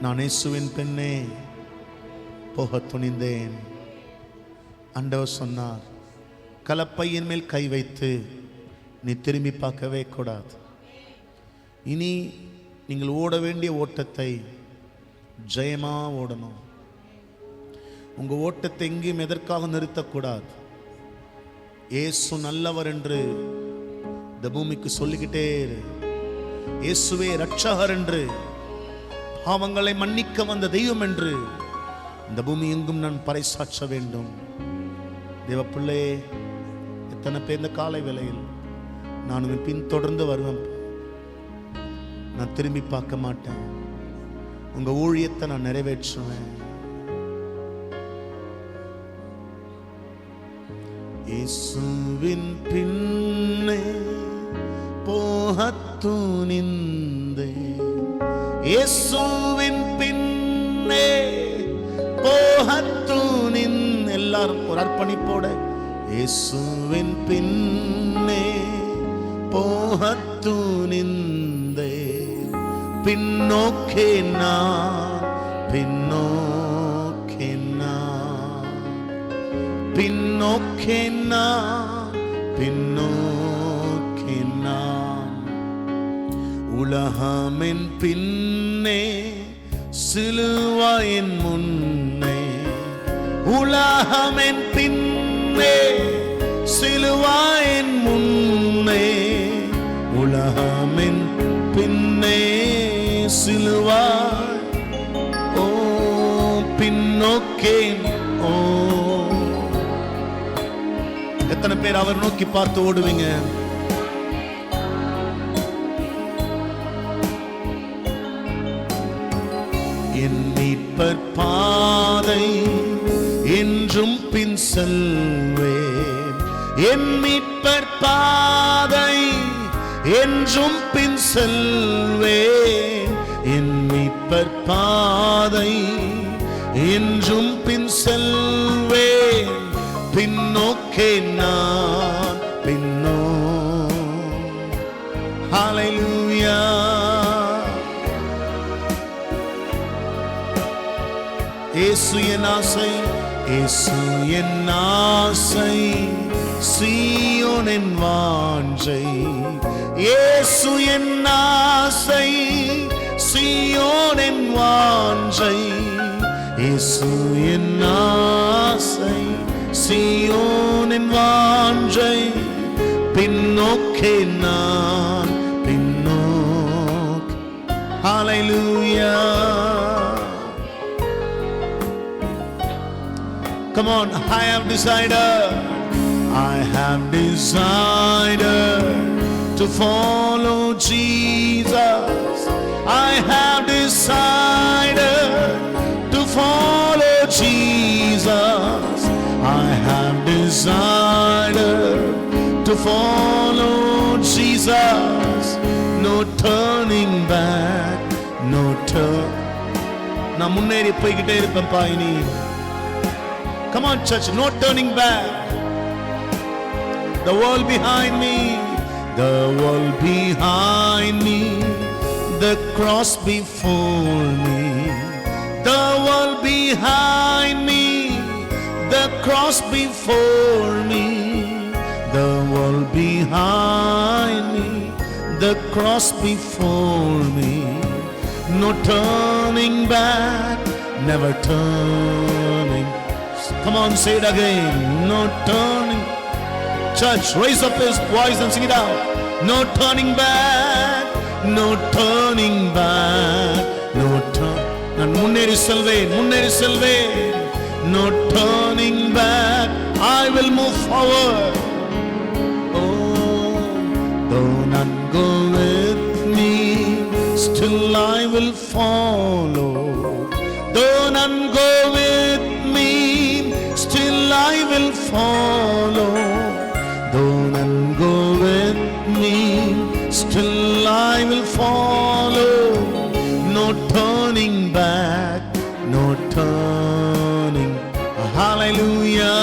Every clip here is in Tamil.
நான் இயேசுவின் பின்னே போக துணிந்தேன். ஆண்டவர் சொன்னார், கலப்பையின் மேல் கை வைத்து நீ திரும்பி பார்க்கவே கூடாது. இனி நீங்கள் ஓட வேண்டிய ஓட்டத்தை ஜெயமா ஓடணும். உங்க ஓட்டத்தை எங்கேயும் எதற்காக நிறுத்தக்கூடாது. இயேசு நல்லவர் என்று இந்த பூமிக்கு சொல்லிக்கிட்டே இரு. இயேசுவே ரட்சகர் என்று, பாவங்களை மன்னிக்க வந்த தெய்வம் என்று இந்த பூமி எங்கும் நான் பறைசாற்ற வேண்டும். தேவ பிள்ளை, எத்தனை பேர் இந்த காலை வேளையில் நான் பின் தொடர்ந்து வருவேன், நான் திரும்பி பார்க்க மாட்டேன், உங்க ஊழியத்தை நான் நிறைவேற்றுவேன். இயேசுவின் பின்னே போகத் துணிந்தேன். இயேசுவின் பின்னே போகத் துணிந்தேன். எல்லாரும் ஒரு அர்ப்பணிப்போட இயேசுவின் பின்னே போகத் துணிந்தேன். பின்னோக்கே நான், பின்னோக்கே நான், பின்னோக்கே நான், பின்னோக்கே நான். உலகமின் பின்னே சிலுவையின் முன்னே, உலகமின் பின்னே சிலுவையின் முன்னே, உலகமின் பின்னே சிலுவாய். ஓ பின்னோக்கே. ஓ எத்தனை பேர் அவர் நோக்கி பார்த்து ஓடுவீங்க? என் மீட்பர் பாதை என்றும் பின் செல்வேன். என் மீட்பர் பாதை என்றும் பின் செல்வேன். என் மீட்பர் பாதை என்றும் பின் செல்வேன். பின்னோக்கே நான், பின்னோ. ஹல்லேலூயா. இயேசு என் ஆசை, இயேசு என் ஆசை, சீயோனின் வாஞ்சை. இயேசு என் ஆசை, சீயோனின் வாஞ்சை. இயேசு என் ஆசை, சீயோனின் வாஞ்சை. பின்னோக்கே நான், பின்னோக்கே. ஹல்லேலூயா. Come on, I have decided, I have decided to follow Jesus. I have decided to follow Jesus. I have decided to follow Jesus. No turning back, no turn. நான் முன்னேறி போய்கிட்டே இருப்பேன் பாயினி. Come on church, no turning back. The world behind me, the world behind me, the cross before me. The world behind me, the cross before me. The world behind me, the cross before me. No turning back, never turning. Come on, say it again. No turning. Church, raise up his voice and sing it out. No turning back, no turning back, no turn. நான் முன்னேறி செல்வேன், முன்னேறி செல்வேன். No turning back, I will move forward. Oh, though none go with me, still I will follow. Though none go with me, still I will follow. Though none go with me, still I will follow. No turning back, no turning. Hallelujah.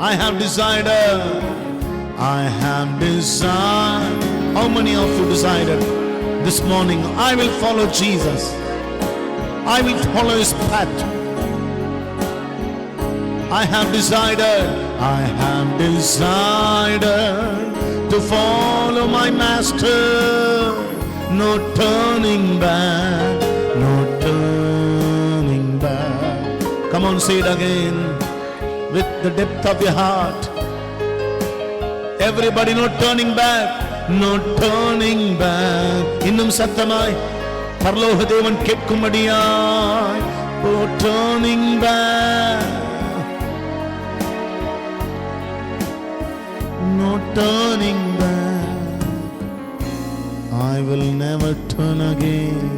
I have decided, I have decided. How many of you decided this morning, I will follow Jesus, I will follow his path? I have decided to follow my master. No turning back, no turning back. Come on, say it again with the depth of your heart. Everybody, no turning back, no turning back. இன்னும் சத்தமாய் பரலோக தேவன் கேட்கும்படியாய், no turning back, no turning back. I will never turn again,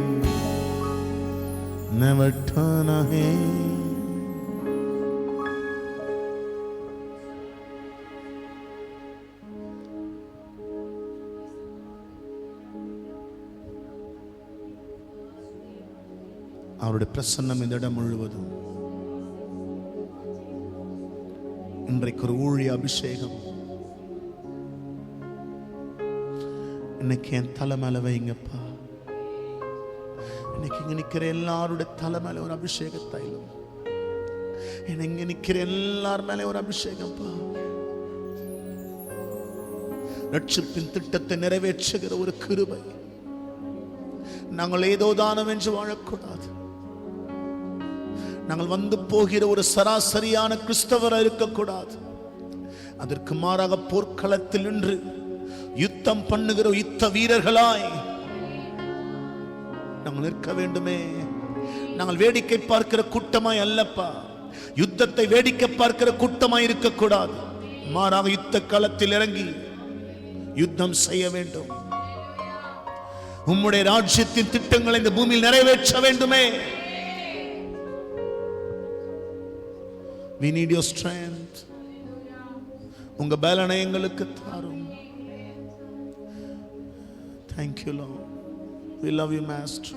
never turn again. அவருடைய பிரசன்னம் இந்த இடம் முழுவதும். இன்றைக்கு ஒரு ஊழிய அபிஷேகம். இன்னைக்கு என் தலை மேல வைங்கப்பா. இன்னைக்கு இங்க நிக்கிற எல்லாருடைய தலை மேல ஒரு அபிஷேக தைலம். இங்க நிக்கிற எல்லார் மேல ஒரு அபிஷேகம்ப்பா. ரட்சிப்பின் திட்டத்தை நிறைவேற்றுகிற ஒரு கிருபை. நாங்கள் ஏதோ தானம் என்று வாழக்கூடாது. நாங்கள் வந்து போகிற ஒரு சராசரியான கிறிஸ்தவராக இருக்கக்கூடாது. அதற்கு மாறாக போர்க்களத்தில் நின்று யுத்தம் பண்ணுகிற யுத்த வீரர்களாய் நாங்கள் நிற்க வேண்டுமே. நாங்கள் வேடிக்கை பார்க்கிற கூட்டமாய் அல்லப்பா, யுத்தத்தை வேடிக்கை பார்க்கிற கூட்டமாய் இருக்கக்கூடாது. மாறாக யுத்த களத்தில் இறங்கி யுத்தம் செய்ய வேண்டும். உம்முடைய ராஜ்யத்தின் திட்டங்களை இந்த பூமியில் நிறைவேற்ற வேண்டுமே. We need your strength. உங்க பலனை எங்களுக்கு தாரும். Thank you, Lord. We love you, Master.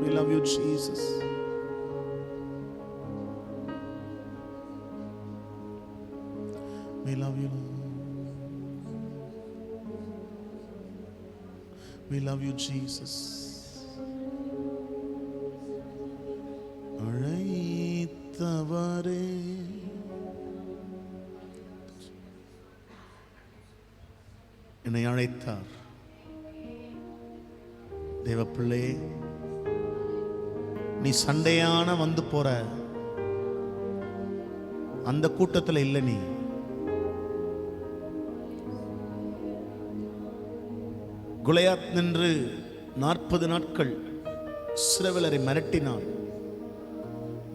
We love you, Jesus. We love you, Lord. We love you, Jesus. அழைத்தவரே, என்னை அழைத்தார். தேவப்பிள்ளை, நீ சண்டையான வந்து போற அந்த கூட்டத்தில் இல்லை. நீ கோலியாத் நின்று 40 நாட்கள் இஸ்ரவேலரை மிரட்டினான்.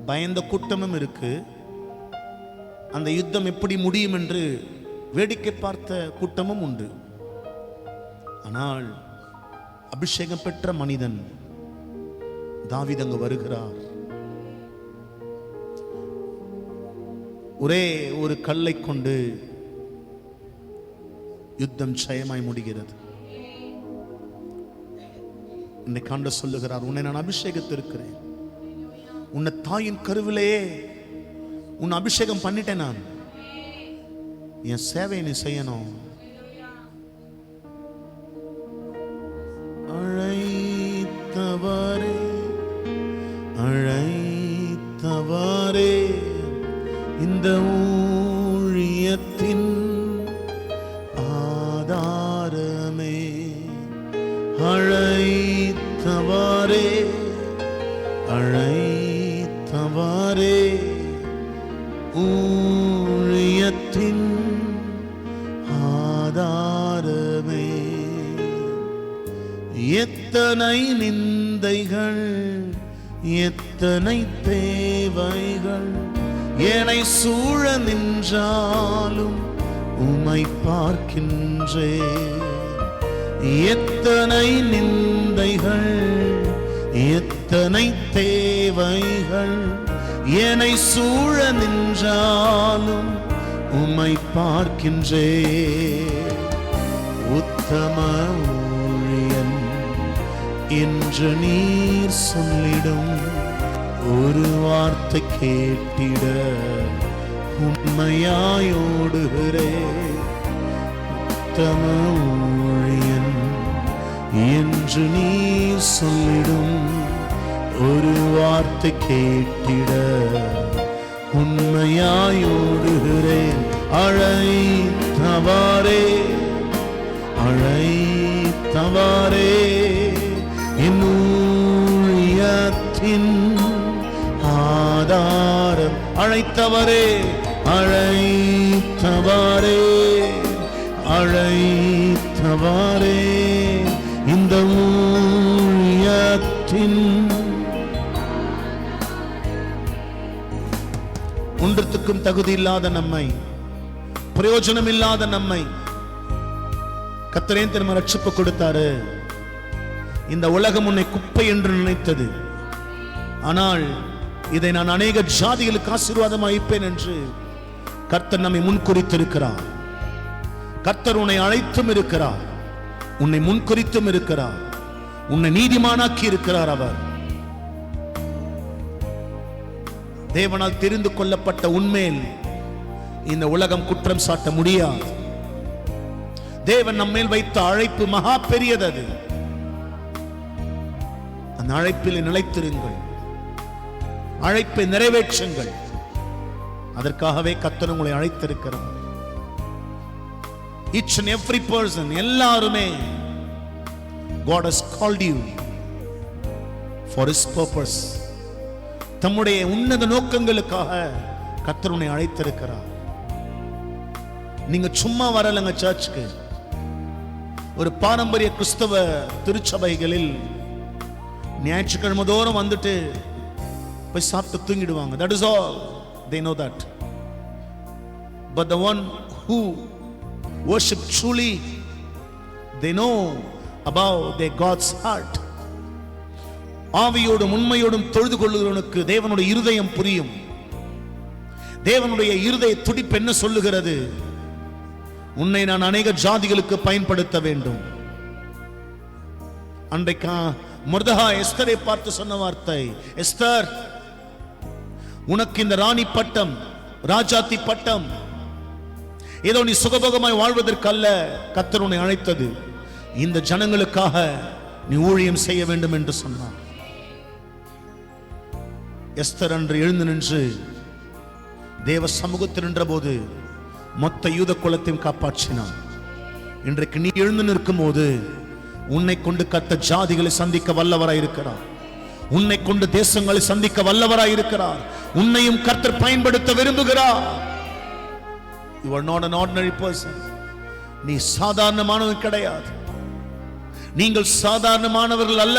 பயந்த கூட்டமும் இருக்கு. அந்த யுத்தம் எப்படி முடியும் என்று வேடிக்கை பார்த்த கூட்டமும் உண்டு. ஆனால் அபிஷேகம் பெற்ற மனிதன் தாவீது அங்கு வருகிறார். ஒரே ஒரு கல்லை கொண்டு யுத்தம் ஜெயமாய் முடிகிறது. இன்னைக்கு ஆண்டவர் சொல்லுகிறார், உன்னை நான் அபிஷேகத்திருக்கிறேன். உன்னை தாயின் கருவிலேயே உன்னை அபிஷேகம் பண்ணிட்டேன். நான் என் சேவையை நீ செய்யணும். அழைத்தவரே, அழைத்தவரே, இந்த ஊழியத்தின் ஆதாரமே. அழைத்தவரே, அழைத்தவரே, ஊழியத்தின் ஆதாரமே. எத்தனை நிந்தைகள், எத்தனை தேவைகள் என்னை சூழ நின்றாலும் உம்மை பார்க்கின்றேன். எத்தனை நிந்தைகள், எத்தனை தேவைகள் என்னை சூழ நின்றாலும் உம்மை பார்க்கின்றேன். உத்தம ஊழியன் என்று நீர் சொல்லிடும் ஒரு வார்த்தை கேட்டிட உண்மையாயோடுகிறேன். உத்தம ஊழியன் என்று நீ சொல்லிடும் ஒரு வார்த்தை கேட்டிட உண்மையாயோடுகிறேன். அழைத்தவாரே அழைத்தவாரே என் ஊழியத்தின் ஆதாரம். அழைத்தவரே அழைத்தவாரே அழைத்தவாரே இந்த ஊழியத்தின் ஒன்றத்துக்கும் தகுதி இல்லாத நம்மை, பிரயோஜனம் இல்லாத நம்மை கர்த்தரே திரும்ப ரட்சிப்பு கொடுத்தாரு. இந்த உலகம் உன்னை குப்பை என்று நினைத்தது, ஆனால் இதை நான் அநேக ஜாதிகளுக்கு ஆசீர்வாதமாக வைப்பேன் என்று கர்த்தர் நம்மை முன்குறித்திருக்கிறார். கர்த்தர் உன்னை அழைத்தும் இருக்கிறார், உன்னை முன்குறித்தும் இருக்கிறார், உன்னை நீதிமானாக்கி இருக்கிறார். அவர் தேவனால் தெரிந்து கொள்ளப்பட்ட உண்மையில் இந்த உலகம் குற்றம் சாட்ட முடியாது. தேவன் நம்மேல் வைத்த அழைப்பு மகா பெரியது. அது அந்த அழைப்பில் நிலைத்திருங்கள், அழைப்பை நிறைவேற்றுங்கள். அதற்காகவே கர்த்தர் உங்களை அழைத்திருக்கிறார். Each and every person, எல்லாருமே God has called you for His purpose. தம்முடைய உன்னத நோக்கங்களுக்காக கர்த்தர் உன்னை அழைத்திருக்கிறார். நீங்க சும்மா வரலங்க சர்ச்சுக்கு. ஒரு பாரம்பரிய கிறிஸ்தவ திருச்சபைகளில் ஞாயிற்றுக்கிழமை தோறும் வந்துட்டு போய் சாப்பிட்டு தூங்கிடுவாங்க. That is all. They know that. But the one who worship truly, they know about their God's heart. ஆவியோடும் உண்மையோடும் தொழுது கொள்ளுகிறவனுக்கு தேவனுடைய இருதயம் புரியும். தேவனுடைய இருதய துடிப்பு என்ன சொல்லுகிறது? உன்னை நான் அநேக ஜாதிகளுக்கு பயன்படுத்த வேண்டும். அன்றைக்கு மொர்தெகாய் எஸ்தரை பார்த்து சொன்ன வார்த்தை, எஸ்தர், உனக்கு இந்த ராணி பட்டம், ராஜாத்தி பட்டம் ஏதோ நீ சுகபோகமாய் வாழ்வதற்கு அல்ல. கர்த்தர் உன்னை அழைத்தது இந்த ஜனங்களுக்காக நீ ஊழியம் செய்ய வேண்டும் என்று சொன்னார். எஸ்தர் அன்று எழுந்து நின்று தேவ சமூகத்தில் நின்ற போது மொத்த யூத குலத்தையும் காப்பாற்றினார். இன்றைக்கு நீ எழுந்து நிற்கும் போது உன்னை கொண்டு கர்த்தர் ஜாதிகளை சந்திக்க வல்லவராய் இருக்கிறார். உன்னை கொண்டு தேசங்களை சந்திக்க வல்லவராய் இருக்கிறார். உன்னையும் கர்த்தர் பயன்படுத்த விரும்புகிறார். You are not an ordinary person. நீ சாதாரணமானவன் கிடையாது. நீங்கள் சாதாரணமானவர்கள் அல்ல.